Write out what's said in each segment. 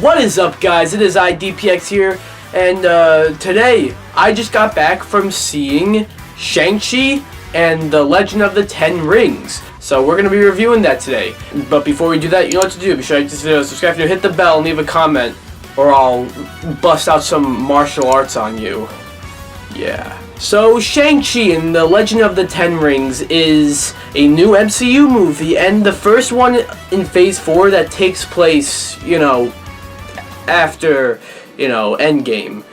What is up, guys? It is DPX here, and today I just got back from seeing Shang-Chi and the Legend of the Ten Rings. So we're going to be reviewing that today. But before we do that, you know what to do. Be sure to subscribe, hit the bell, and leave a comment, or I'll bust out some martial arts on you. Yeah. So Shang-Chi and the Legend of the Ten Rings is a new MCU movie, and the first one in Phase 4 that takes place, after, Endgame,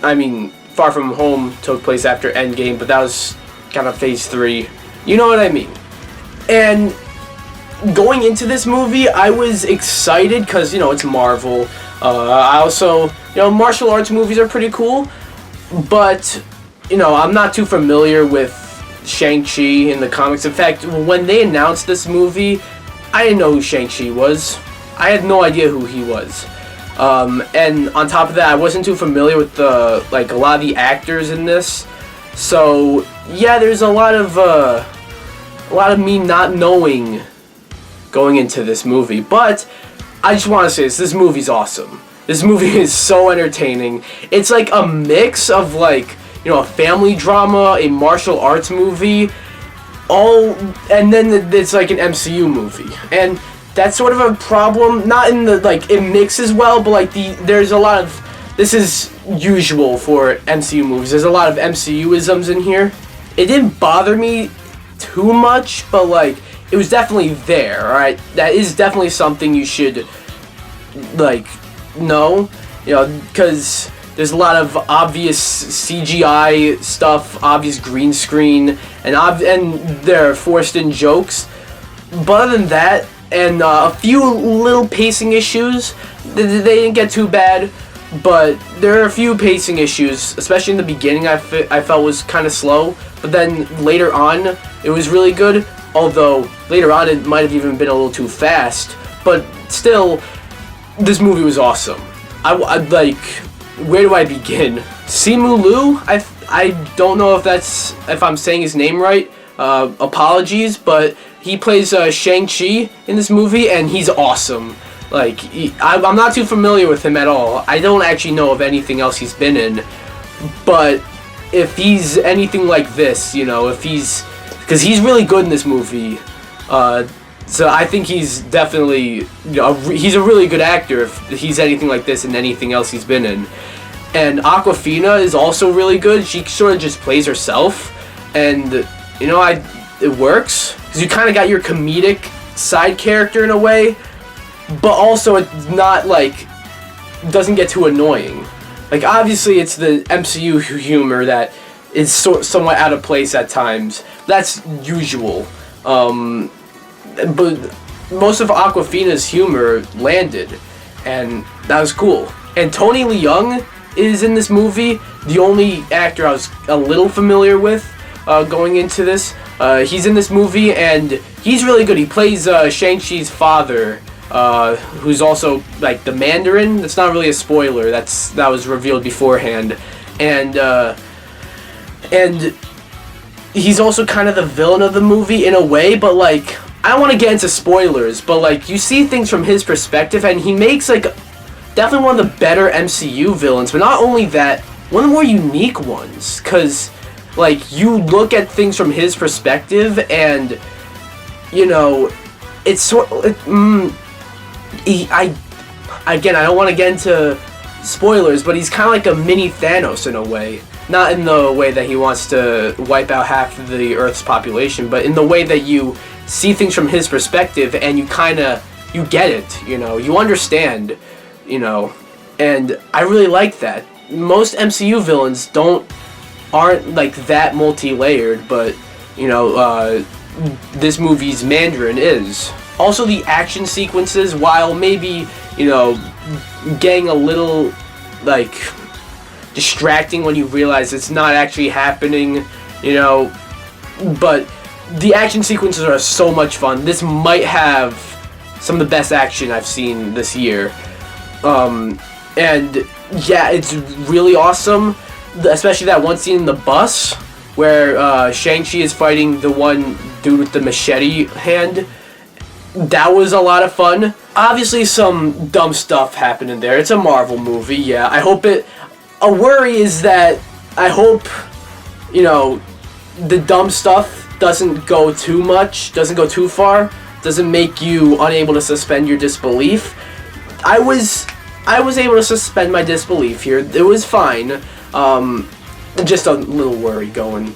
I mean, Far From Home took place after Endgame, but that was kind of Phase 3. You know what I mean? And going into this movie, I was excited because, it's Marvel. I also, martial arts movies are pretty cool, but, I'm not too familiar with Shang-Chi in the comics. In fact, when they announced this movie, I didn't know who Shang-Chi was. I had no idea who he was. And on top of that, I wasn't too familiar with a lot of the actors in this. So yeah, there's a lot of me not knowing going into this movie. But I just want to say this movie's awesome. This movie is so entertaining. It's like a mix of a family drama, a martial arts movie, and then it's like an MCU movie. And that's sort of a problem, not in the, it mixes well, but, there's a lot of, this is usual for MCU movies, there's a lot of MCU-isms in here. It didn't bother me too much, but, it was definitely there, alright? That is definitely something you should, know, because there's a lot of obvious CGI stuff, obvious green screen, and they're forced in jokes. But other than that, and a few little pacing issues. They didn't get too bad, but there are a few pacing issues, especially in the beginning I felt was kind of slow, but then later on it was really good, although later on it might have even been a little too fast, but still, this movie was awesome. Where do I begin? Simu Liu, I don't know if I'm saying his name right, apologies, but he plays Shang-Chi in this movie, and he's awesome. I'm not too familiar with him at all. I don't actually know of anything else he's been in. But if he's anything like this, because he's really good in this movie. So I think he's definitely, he's a really good actor if he's anything like this and anything else he's been in. And Awkwafina is also really good. She sort of just plays herself, and it works. Because you kind of got your comedic side character in a way, but also it's not doesn't get too annoying. Obviously it's the MCU humor that is somewhat out of place at times. That's usual. But most of Awkwafina's humor landed, and that was cool. And Tony Leung is in this movie, the only actor I was a little familiar with going into this. He's in this movie, and he's really good. He plays Shang-Chi's father, who's also the Mandarin. That's not really a spoiler. That was revealed beforehand, and he's also kind of the villain of the movie in a way. But I don't want to get into spoilers, but you see things from his perspective, and he makes definitely one of the better MCU villains. But not only that, one of the more unique ones, because you look at things from his perspective, and, it's sort I don't want to get into spoilers, but he's kind of like a mini Thanos in a way. Not in the way that he wants to wipe out half of the Earth's population, but in the way that you see things from his perspective, and you get it, you understand, and I really like that. Most MCU villains aren't that multi-layered, but this movie's Mandarin is. Also, the action sequences, while maybe getting a little distracting when you realize it's not actually happening, but the action sequences are so much fun. This might have some of the best action I've seen this year, and yeah, it's really awesome. Especially that one scene in the bus where Shang-Chi is fighting the one dude with the machete hand, that was a lot of fun. Obviously, some dumb stuff happened in there. It's a Marvel movie, yeah. I hope it... A worry is that I hope, you know, the dumb stuff doesn't go too much, doesn't go too far, doesn't make you unable to suspend your disbelief. I was able to suspend my disbelief here. It was fine. Just a little worry going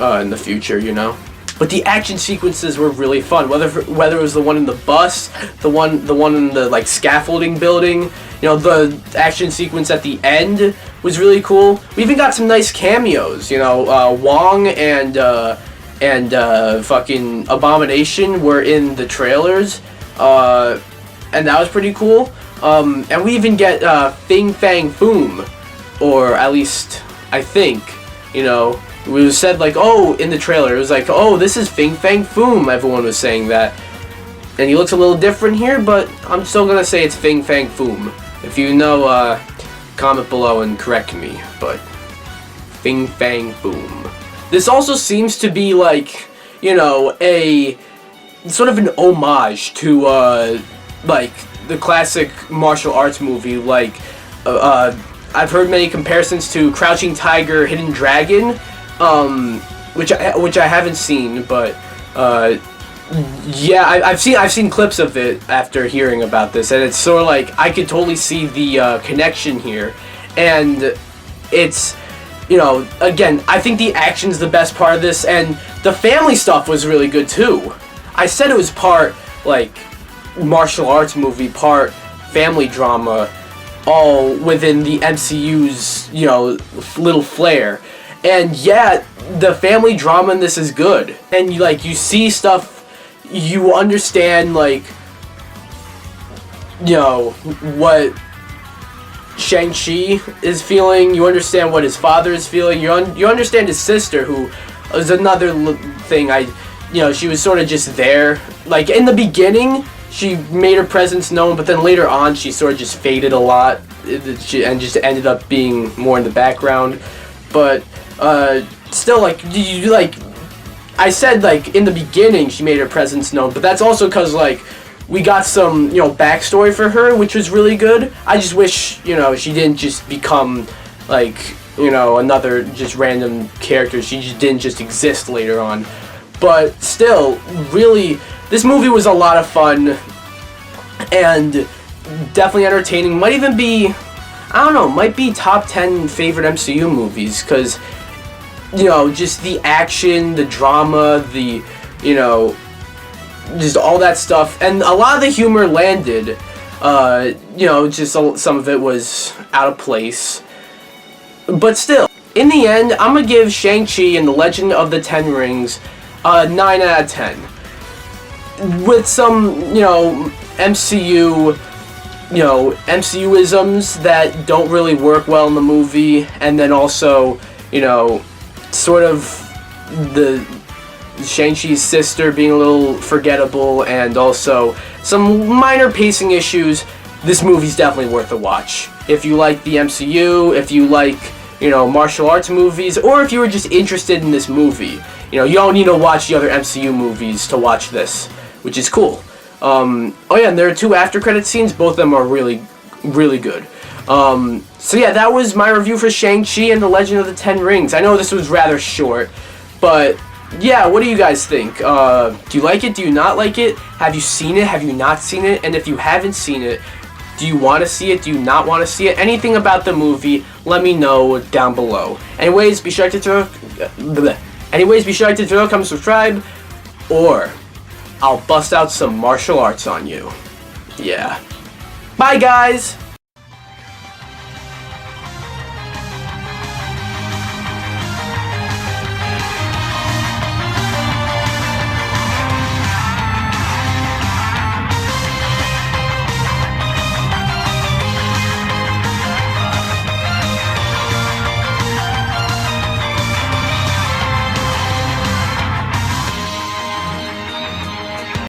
in the future, you know. But the action sequences were really fun. Whether it was the one in the bus, the one in the like scaffolding building, you know, the action sequence at the end was really cool. We even got some nice cameos. You know, Wong and fucking Abomination were in the trailers, and that was pretty cool. And we even get Fing Fang Foom, or at least I think, you know. It was said like, oh, in the trailer, it was like, oh, this is Fing Fang Foom. Everyone was saying that. And he looks a little different here, but I'm still going to say it's Fing Fang Foom. If you know, comment below and correct me, but Fing Fang Foom. This also seems to be like, you know, a sort of an homage to, like, the classic martial arts movie, like, I've heard many comparisons to Crouching Tiger, Hidden Dragon, which I haven't seen, but yeah, I've seen clips of it after hearing about this, and it's sort of like I could totally see the connection here, and it's, you know, again, I think the action's the best part of this, and the family stuff was really good too. I said it was part like martial arts movie, part family drama, all within the MCU's, you know, little flair. And yeah, the family drama in this is good. And you see stuff, you understand, like, you know, what Shang-Chi is feeling, you understand what his father is feeling, you understand his sister, who is another thing you know, she was sort of just there. Like, in the beginning, she made her presence known, but then later on, she sort of just faded a lot, and just ended up being more in the background. But still, like, I said, like, in the beginning she made her presence known, but that's also because, like, we got some, you know, backstory for her, which was really good. I just wish, you know, she didn't just become, like, you know, another just random character. She just didn't just exist later on. But still, really, this movie was a lot of fun, and definitely entertaining. Might even be, I don't know, might be top 10 favorite MCU movies, because, you know, just the action, the drama, the, you know, just all that stuff, and a lot of the humor landed. You know, just some of it was out of place, but still, in the end, I'm gonna give Shang-Chi and the Legend of the Ten Rings a 9 out of 10. With some, you know, MCU-isms that don't really work well in the movie, and then also, you know, sort of the Shang-Chi's sister being a little forgettable, and also some minor pacing issues. This movie's definitely worth a watch. If you like the MCU, if you like, you know, martial arts movies, or if you were just interested in this movie. You know, you don't need to watch the other MCU movies to watch this, which is cool. Oh yeah, and there are 2 after credit scenes. Both of them are really, really good. So yeah, that was my review for Shang-Chi and the Legend of the Ten Rings. I know this was rather short, but yeah, what do you guys think? Do you like it? Do you not like it? Have you seen it? Have you not seen it? And if you haven't seen it, do you want to see it? Do you not want to see it? Anything about the movie, let me know down below. Anyways, be sure to throw a comment, subscribe, or I'll bust out some martial arts on you. Yeah. Bye, guys!